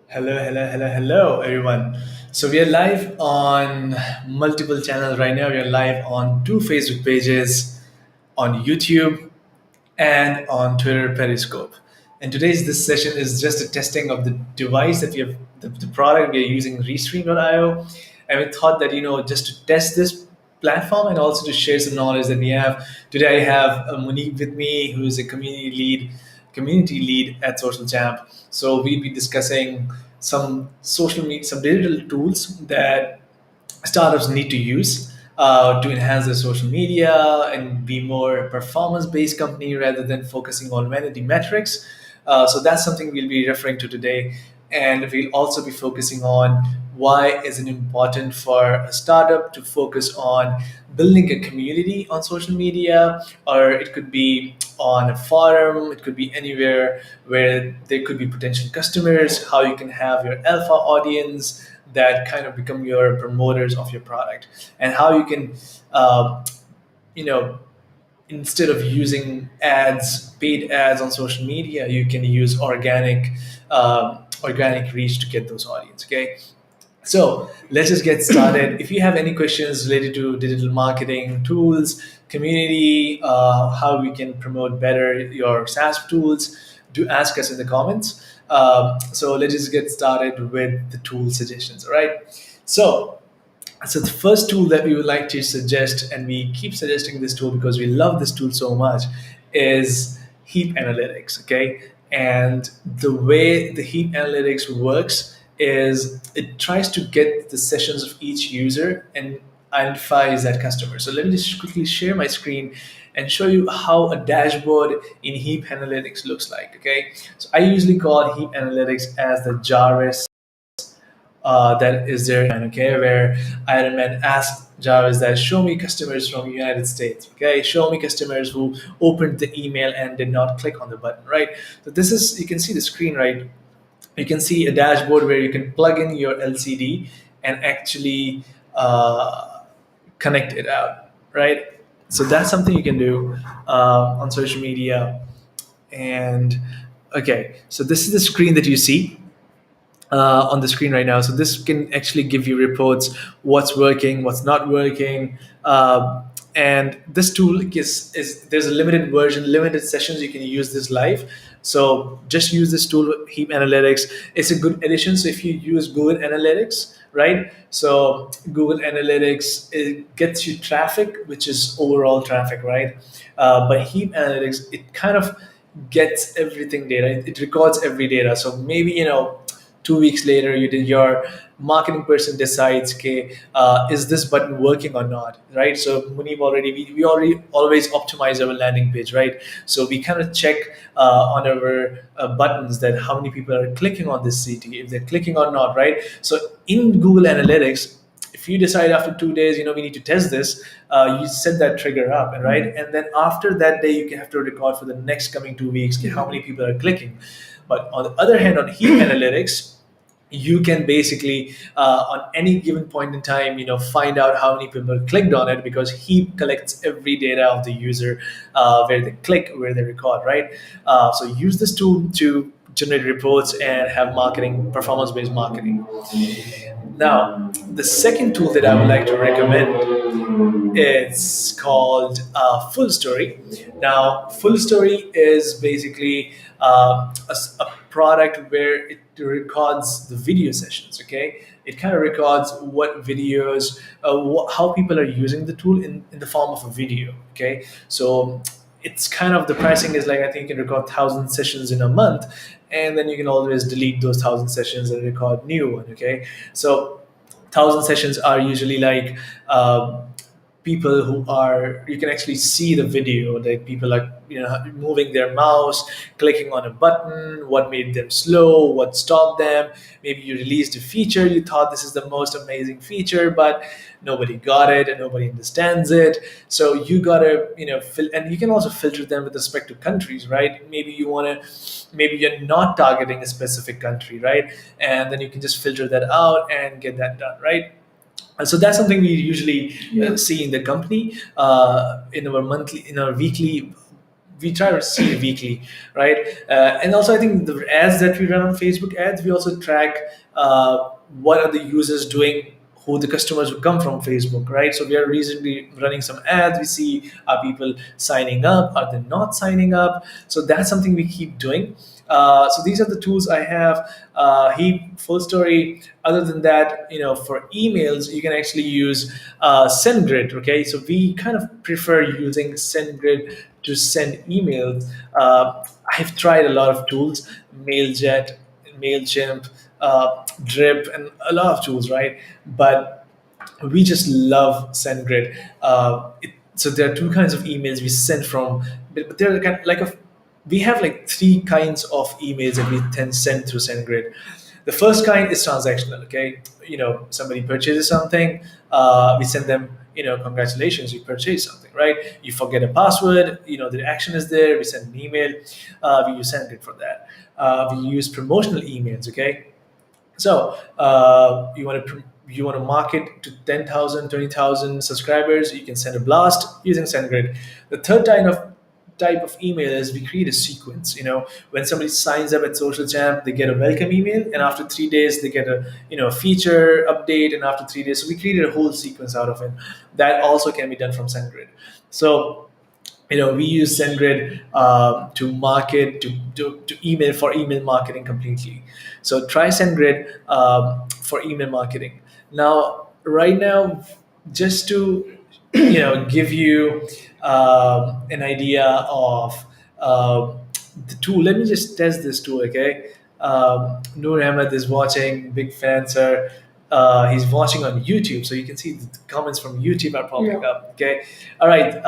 Hello, hello, hello, hello, everyone. So we are live on multiple channels right now. We are live on two Facebook pages, on YouTube, and on Twitter Periscope. And today's this session is just a testing of the device that we have, the product we are using, Restream.io. And we thought that just to test this platform and also to share some knowledge that we have. Today I have Monique with me, who is a community lead at Social Champ. So we'll be discussing some social media, some digital tools that startups need to use to enhance their social media and be more performance based company rather than focusing on vanity metrics. So that's something we'll be referring to today. And we'll also be focusing on why is it important for a startup to focus on building a community on social media, or it could be on a forum, it could be anywhere where there could be potential customers, how you can have your alpha audience that kind of become your promoters of your product, and how you can uh, you know instead of using ads, paid ads on social media, you can use organic reach to get those audience. Okay, so let's just get started. If you have any questions related to digital marketing tools, community, how we can promote better your SaaS tools, do ask us in the comments. So let's just get started with the tool suggestions. All right. So so the first tool that we would like to suggest, and we keep suggesting this tool because we love this tool so much, is Heap Analytics. Okay, and the way the Heap Analytics works is it tries to get the sessions of each user and identifies that customer. So let me just quickly share my screen and show you how a dashboard in Heap Analytics looks like. Okay, so I usually call Heap Analytics as the Jarvis that is there, okay, where Iron Man asked Jarvis that show me customers from United States, okay, show me customers who opened the email and did not click on the button, right? So this is, you can see the screen, right? You can see a dashboard where you can plug in your LCD and actually connect it out, right? So that's something you can do on social media. And okay, so this is the screen that you see on the screen right now. So this can actually give you reports, what's working, what's not working. And this tool is there's a limited version, limited sessions you can use this live. So just use this tool, Heap Analytics. It's a good addition. So if you use Google Analytics, right? So Google Analytics, it gets you traffic, which is overall traffic, right? But Heap Analytics, it kind of gets everything data. It records every data. So maybe 2 weeks later you did your marketing person decides, okay, is this button working or not, right? So Munib already, we already always optimize our landing page, right? So we kind of check on our buttons that how many people are clicking on this CT, if they're clicking or not, right? So in Google Analytics, if you decide after 2 days, we need to test this, you set that trigger up, right? And then after that day, you can have to record for the next coming 2 weeks, okay, how many people are clicking. But on the other hand, on Heap Analytics, you can basically on any given point in time find out how many people clicked on it, because Heap collects every data of the user, where they click, where they record, right? So use this tool to generate reports and have marketing, performance based marketing. Now the second tool that I would like to recommend, it's called Full Story. Now Full Story is basically a product where it records the video sessions. Okay, it kind of records what videos, how people are using the tool in the form of a video. Okay, so it's kind of, the pricing is like, I think you can record 1,000 sessions in a month, and then you can always delete those 1,000 sessions and record new one. Okay, so 1,000 sessions are usually like people who are, you can actually see the video that people are, moving their mouse, clicking on a button, what made them slow, what stopped them. Maybe you released a feature, you thought this is the most amazing feature, but nobody got it and nobody understands it. So you gotta, and you can also filter them with respect to countries, right? Maybe you're not targeting a specific country, right? And then you can just filter that out and get that done, right? And so that's something we usually see in the company, in our weekly. We try to see it weekly, right? And also, I think the ads that we run on Facebook ads, we also track what are the users doing, who the customers who come from Facebook, right? So we are recently running some ads. We see, are people signing up? Are they not signing up? So that's something we keep doing. So these are the tools I have. Heap, Full Story. Other than that, for emails, you can actually use SendGrid. Okay, so we kind of prefer using SendGrid to send emails. I've tried a lot of tools, Mailjet, Mailchimp, Drip, and a lot of tools, right? But we just love SendGrid. So there are two kinds of emails we send from, but they're kind of like we have like three kinds of emails that we then send through SendGrid. The first kind is transactional. Okay, somebody purchases something, we send them, congratulations, you purchased something, right? You forget a password, the action is there. We send an email. We use SendGrid for that. We use promotional emails. Okay, so you want to market to 10,000, 20,000 subscribers, you can send a blast using SendGrid. The third type of email is we create a sequence. When somebody signs up at Social Champ, they get a welcome email, and after 3 days they get a feature update, and after 3 days, so we created a whole sequence out of it. That also can be done from SendGrid. So we use SendGrid to market to email, for email marketing completely. So try SendGrid for email marketing. Now, right now, just to give you an idea of the tool. Let me just test this tool, okay? Noor Ahmed is watching, big fan, sir. He's watching on YouTube, so you can see the comments from YouTube are popping Yeah. up. Okay, all right.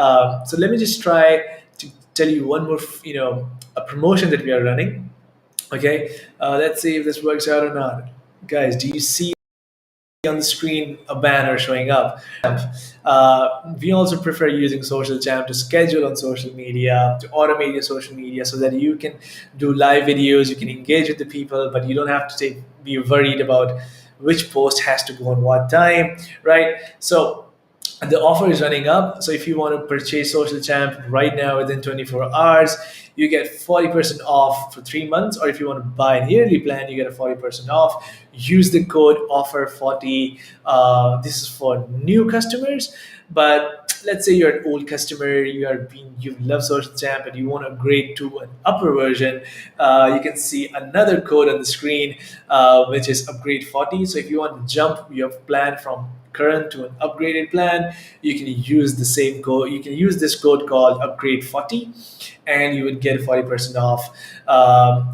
So let me just try to tell you one more, a promotion that we are running. Okay, let's see if this works out or not, guys. Do you see on the screen a banner showing up? We also prefer using Social Jam to schedule on social media, to automate your social media, so that you can do live videos, you can engage with the people, but you don't have to be worried about which post has to go on what time, right? So the offer is running up. So if you want to purchase Social Champ right now within 24 hours, you get 40% off for 3 months. Or if you want to buy a yearly plan, you get a 40% off. Use the code offer40. This is for new customers. But let's say you're an old customer, you love Social Champ and you want to upgrade to an upper version. You can see another code on the screen, which is upgrade 40. So if you want to jump your plan from current to an upgraded plan, you can use the same code. You can use this code called upgrade 40, and you would get 40% off.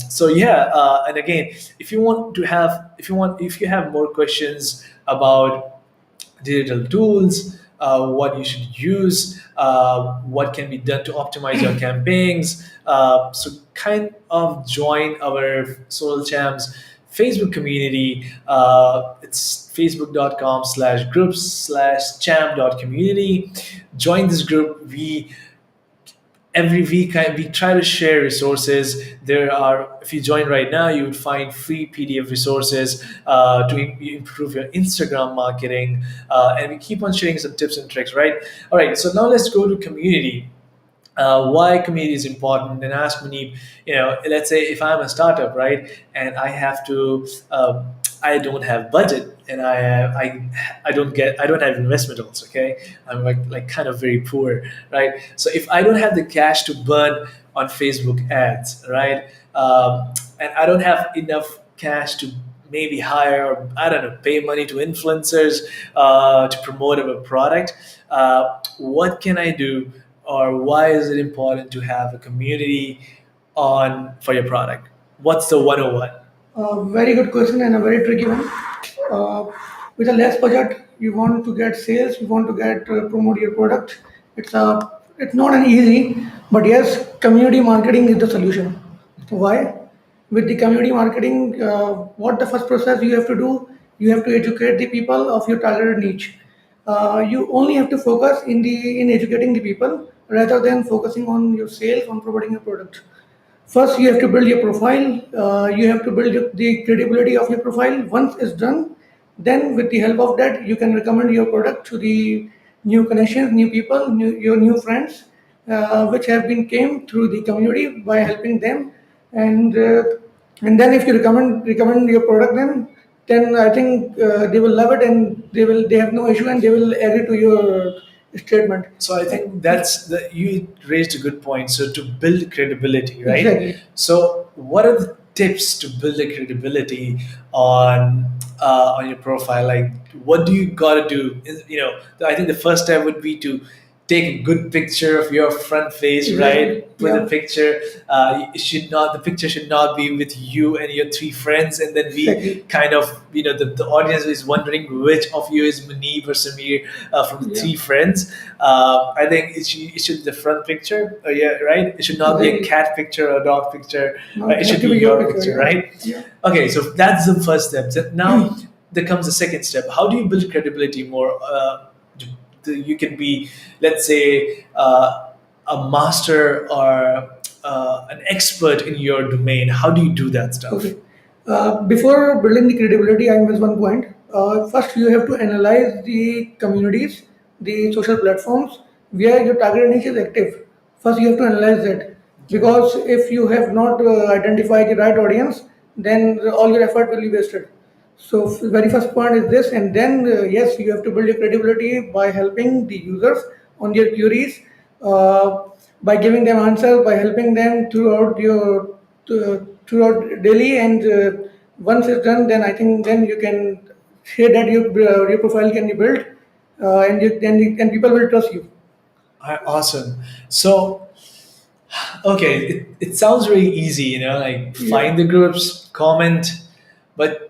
So yeah, and again, if you have more questions about digital tools, what you should use, what can be done to optimize your campaigns. So kind of join our Soul Champs Facebook community. It's facebook.com/groups/champ.community. Join this group. Every week we try to share resources. There are, if you join right now, you would find free PDF resources to improve your Instagram marketing, and we keep on sharing some tips and tricks, right? All right, so now let's go to community. Why community is important, and ask Munib. Let's say if I'm a startup, right, and I don't have budget, and I don't have investment also. Okay, I'm like kind of very poor, right? So if I don't have the cash to burn on Facebook ads, right, and I don't have enough cash to maybe hire, or I don't know, pay money to influencers to promote our product, what can I do, or why is it important to have a community on for your product? What's the 101? Very good question and a very tricky one. Uh, with a less budget, you want to get sales, you want to get promote your product. It's not an easy, but yes, community marketing is the solution. Why? With the community marketing, what the first process you have to do, you have to educate the people of your targeted niche. You only have to focus in educating the people rather than focusing on your sales, on promoting your product. First, you have to build your profile. You have to build the credibility of your profile. Once it's done, then with the help of that, you can recommend your product to the new connections, new people, your new friends, which have been came through the community by helping them, and uh, and then if you recommend your product, then I think they will love it, and they have no issue, and they will agree to your statement. So I think that's the you raised a good point. So to build credibility, right? Exactly. So what are the tips to build a credibility on your profile? Like, what do you got to do? I think the first step would be to take a good picture of your front face, Exactly. right? Put the Yeah. picture. It should not. The picture should not be with you and your three friends, and then we Exactly. kind of the audience is wondering which of you is Munib or Samir from the Yeah. three friends. I think it should be the front picture. Yeah, right. It should not be a Exactly. cat picture or a dog picture. No, Right? it It has should to be be your your picture. picture, Yeah. right? Yeah. Okay, so that's the first step. So now there comes the second step. How do you build credibility more? You can be, let's say, a master or an expert in your domain. How do you do that stuff? Okay. Before building the credibility, I missed one point. First, you have to analyze the communities, the social platforms where your target niche is active. First, you have to analyze that, because if you have not identified the right audience, then all your effort will be wasted. So, very first point is this, and then yes, you have to build your credibility by helping the users on their queries, uh, by giving them answers, by helping them throughout daily. And once it's done, then I think then you can say that your profile can be built, and people will trust you. Awesome. So, okay, it sounds really easy, like Yeah. find the groups, comment, but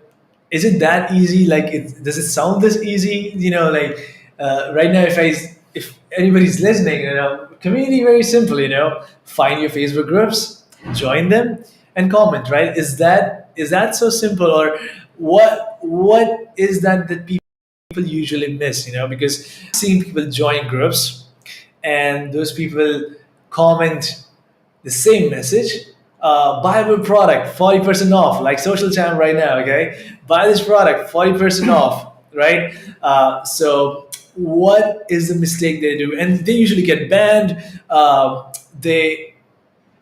is it that easy? Like, does it sound this easy? Like right now, if anybody's listening, community very simple. Find your Facebook groups, join them, and comment. Right? Is that so simple, or what is that people usually miss? Because seeing people join groups and those people comment the same message. Buy a product, 40% off, like Social Jam right now, okay? Buy this product, 40% off, right? So, what is the mistake they do? And they usually get banned. They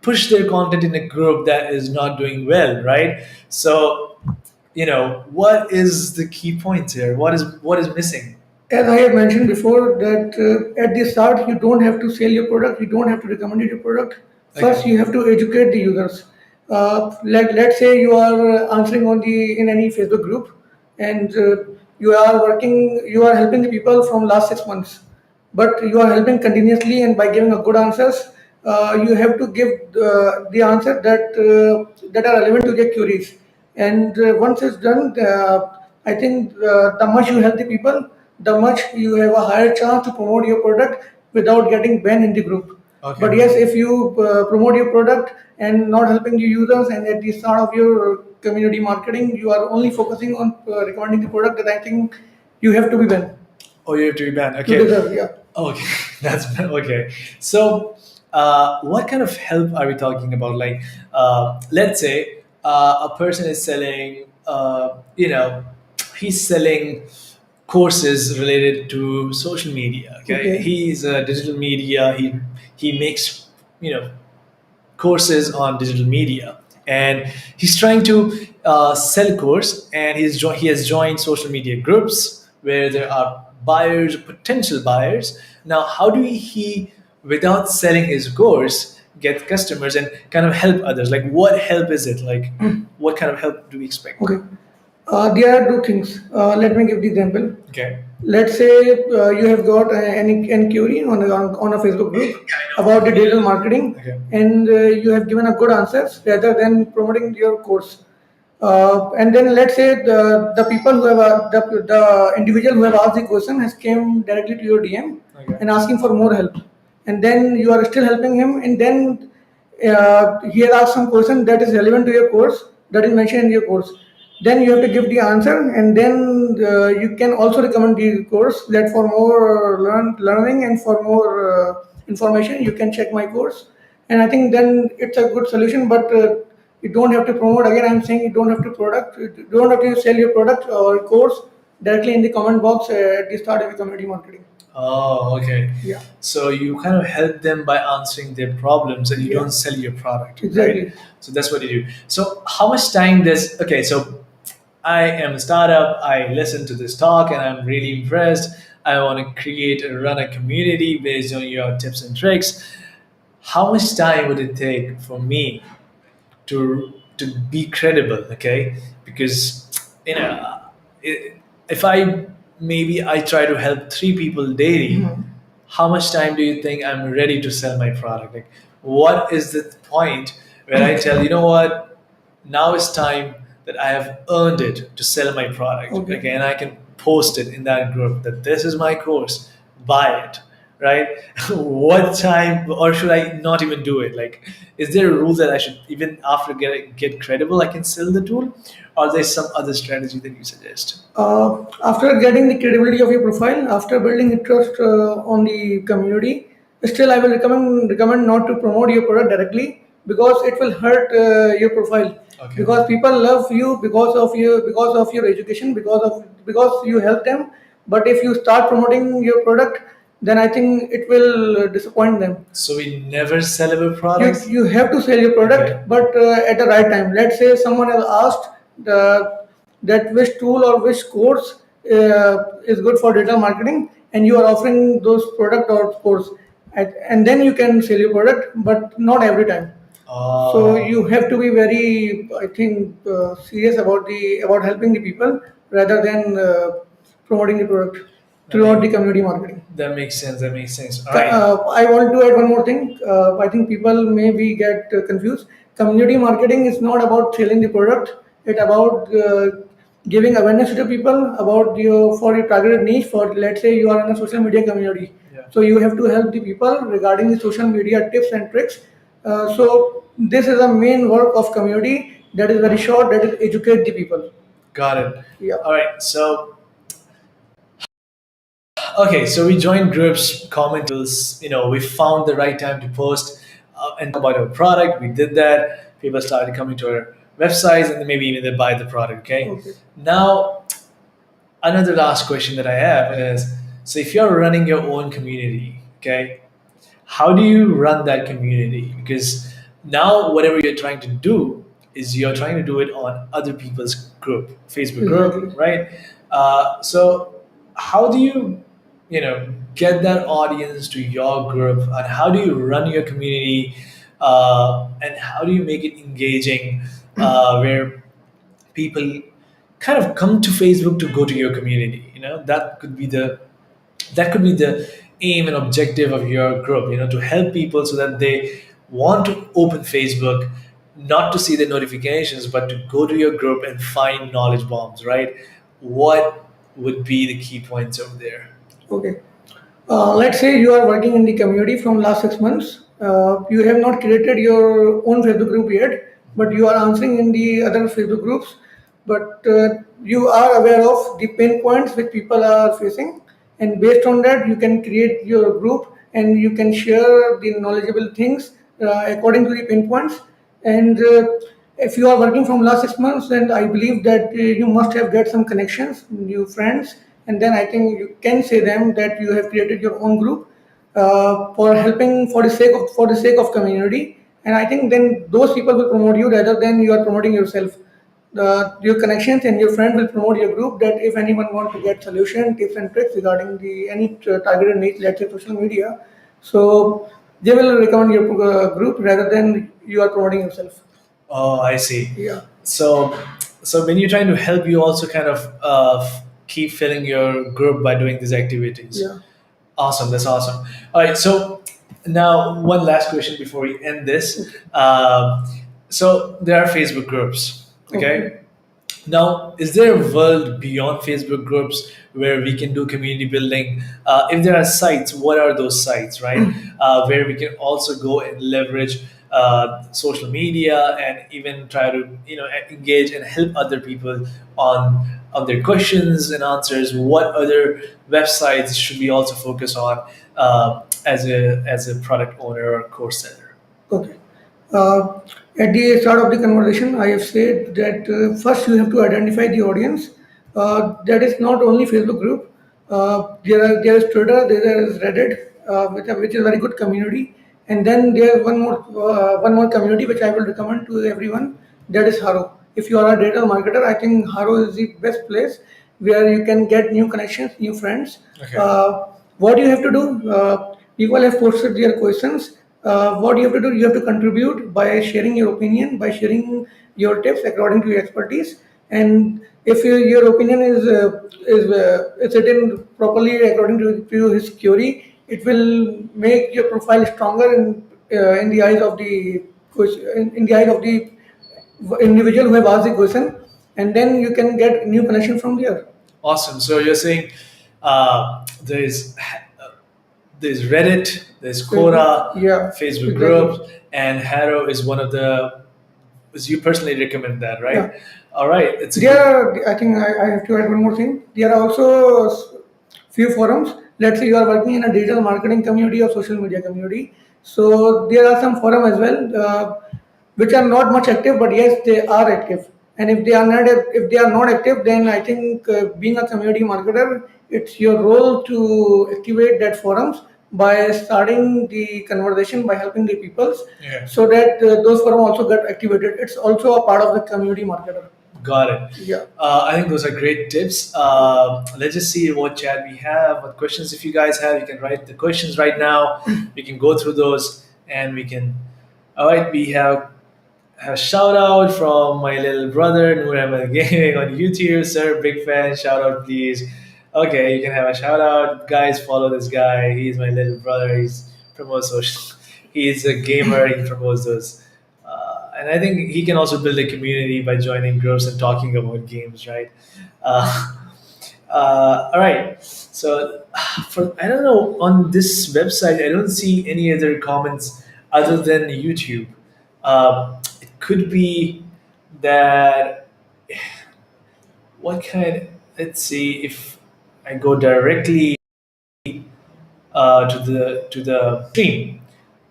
push their content in a group that is not doing well, right? So, what is the key point here? What is missing? As I have mentioned before, that at the start you don't have to sell your product, you don't have to recommend your product. First, Okay. you have to educate the users. Let's say you are answering on the in any Facebook group, and you are helping the people from last 6 months, but you are helping continuously, and by giving a good answers, you have to give the answer that are relevant to their queries. And once it's done, I think the much you help the people, the much you have a higher chance to promote your product without getting banned in the group. Okay. But yes, if you promote your product and not helping the users, and at the start of your community marketing, you are only focusing on recommending the product, that I think you have to be banned. Oh, you have to be banned. To Okay. deserve, yeah. Okay, that's okay. So, what kind of help are we talking about? Like, let's say a person is selling, he's selling courses related to social media. Okay, Okay. he's a digital media. He makes courses on digital media, and he's trying to sell a course, and he has joined social media groups where there are buyers, potential buyers. Now, how do he, without selling his course, get customers and kind of help others? Like, what help is it? Like, what kind of help do we expect? Okay. There are two things. Let me give the example. Okay. Let's say you have got an query on a Facebook group about the digital marketing, Okay. and you have given a good answers rather than promoting your course. And then let's say the people who have the individual who have asked the question has came directly to your DM Okay. and asking for more help, and then you are still helping him, and then he has asked some question that is relevant to your course, that is mentioned in your course. Then you have to give the answer, and then you can also recommend the course that for more learning and for more information you can check my course. And I think then it's a good solution. But you don't have to promote. Again, I'm saying you don't have to you don't have to sell your product or course directly in the comment box at the start of your community marketing. Oh, okay. Yeah, So you kind of help them by answering their problems, and you yeah, don't sell your product, exactly. right? So that's what you do. So how much time does? Okay, so I am a startup. I listen to this talk, and I'm really impressed. I want to run a community based on your tips and tricks. How much time would it take for me to be credible? Okay, because you know, i- if I maybe I try to help 3 people daily, Mhm. how much time do you think I'm ready to sell my product? Like, what is the point where I tell, you know what, now it's time that I have earned it to sell my product. Okay. Okay, and I can post it in that group that this is my course, buy it, right? What time, or should I not even do it? Like, is there a rule that I should, even after get credible, I can sell the tool, or there's some other strategy that you suggest? After getting the credibility of your profile, after building interest on the community, still I will recommend not to promote your product directly, because it will hurt your profile. Okay. Because people love you because of your education, because you help them. But if you start promoting your product, then I think it will disappoint them. So we never sell our you, products. you have to sell your product. Okay. But at the right time. Let's say someone has asked that which tool or which course is good for digital marketing, and you are offering those product or course, and then you can sell your product, but not every time. So you have to be very, I think, serious about helping the people rather than promoting the product throughout the community marketing. That makes sense. That makes sense. All right. I want to add one more thing. I think people maybe get confused. Community marketing is not about selling the product. It's about giving awareness to the people about your for your targeted niche. For, let's say, you are in a social media community, Yeah. so you have to help the people regarding the social media tips and tricks. So this is a main work of community that is very short. That is educate the people. Got it. Yeah. All right. So okay, so we joined groups, commentaries. We found the right time to post and talk about our product. We did that. People started coming to our websites, and then maybe even they buy the product. Okay. Okay. Now, another last question that I have is: so if you're running your own community, okay, how do you run that community? Because now whatever you're trying to do is you're trying to do it on other people's group, Facebook group, Exactly. right? So how do you get that audience to your group, and how do you run your community, and how do you make it engaging, where people kind of come to Facebook to go to your community? That could be the aim and objective of your group, to help people so that they want to open Facebook, not to see the notifications, but to go to your group and find knowledge bombs, right? What would be the key points over there? Okay. Let's say you are working in the community from last 6 months. You have not created your own Facebook group yet, but you are answering in the other Facebook groups. But you are aware of the pain points which people are facing, and based on that, you can create your group and you can share the knowledgeable things according to the pain points. And if you are working from last 6 months, then I believe that you must have get some connections, new friends, and then I think you can say them that you have created your own group for helping for the sake of community. And I think then those people will promote you rather than you are promoting yourself. Your connections and your friend will promote your group, that if anyone want to get solution tips and tricks regarding the any targeted niche, let's say social media, so they will recommend your group rather than you are promoting yourself. Oh, I see. Yeah. So when you're trying to help, you also kind of keep filling your group by doing these activities. Yeah. Awesome. That's awesome. All right. So now one last question before we end this. So there are Facebook groups. Okay. Okay. Now, is there a world beyond Facebook groups where we can do community building? If there are sites, what are those sites, right? Where we can also go and leverage social media and even try to, engage and help other people on their questions and answers. What other websites should we also focus on as a product owner or course seller? Okay. Uh, at the start of the conversation, I have said that first you have to identify the audience. That is not only Facebook group. There is Twitter, there is Reddit, which is a very good community, and then there is one more community which I will recommend to everyone. That is Haro. If you are a digital marketer, I think Haro is the best place where you can get new connections, new friends. Okay. What you have to do? People have posted their questions. What you have to do? You have to contribute by sharing your opinion, by sharing your tips according to your expertise. And if your opinion is written properly according to his theory, it will make your profile stronger in the eyes of the in the eyes of the individual who have asked the question, and then you can get new connection from there. Awesome. So you're saying there's Reddit, there's Quora, Yeah, Facebook exactly. groups, and Haro is one of the. You personally recommend that, right? Yeah. All right. It's a There are, I think I have to add one more thing. There are also few forums. Let's say you are working in a digital marketing community or social media community. So there are some forum as well, which are not much active, but yes, they are active. And if they are not active, then I think being a community marketer, it's your role to activate that forums by starting the conversation by helping the peoples, Yeah. so that those forum also get activated. It's also a part of the community marketer. Got it. Yeah. I think those are great tips. Let's just see what chat we have, what questions. If you guys have, you can write the questions right now. We can go through those and we can. All right, we have a shout out from my little brother, Noor Ahmed Gaming on YouTube. Sir, big fan. Shout out, please. Okay, you can have a shout out. Guys, follow this guy. He's my little brother. He's promotes social. He's a gamer. He promotes those. And I think he can also build a community by joining groups and talking about games, right? Uh, all right. So, for I don't know on this website, I don't see any other comments other than YouTube. It could be that what kind? Let's see if I go directly to the stream.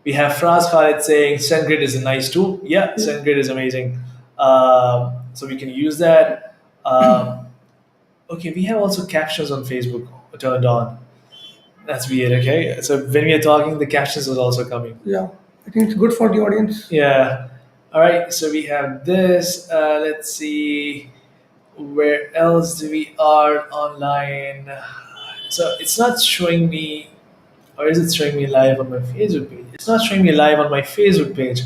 We have Fraz Khalid saying SendGrid is a nice tool. Yeah, SendGrid is amazing. So we can use that. Okay, we have also captions on Facebook turned on. That's weird. Okay, so when we are talking, the captions is also coming. Yeah, I think it's good for the audience. Yeah. All right. So we have this. Let's see. Where else do we are online? So it's not showing me, or is it showing me live on my Facebook page? It's not showing me live on my Facebook page.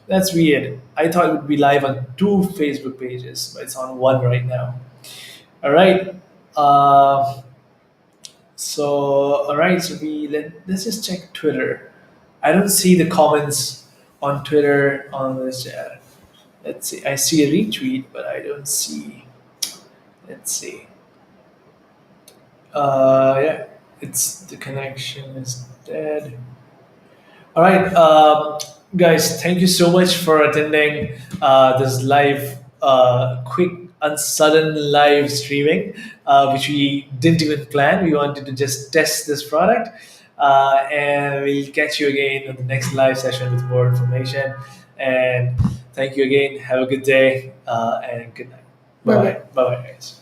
That's weird. I thought it would be live on two Facebook pages, but it's on one right now. All right. Uh, all right. So let's just check Twitter. I don't see the comments on Twitter on this chat. Let's see. I see a retweet, but I don't see. Let's see. Yeah, it's the connection is dead. All right, guys, thank you so much for attending this live, quick and sudden live streaming, which we didn't even plan. We wanted to just test this product, and we'll catch you again in the next live session with more information. And thank you again. Have a good day and good night. Bye Bye-bye. bye. Bye bye, guys.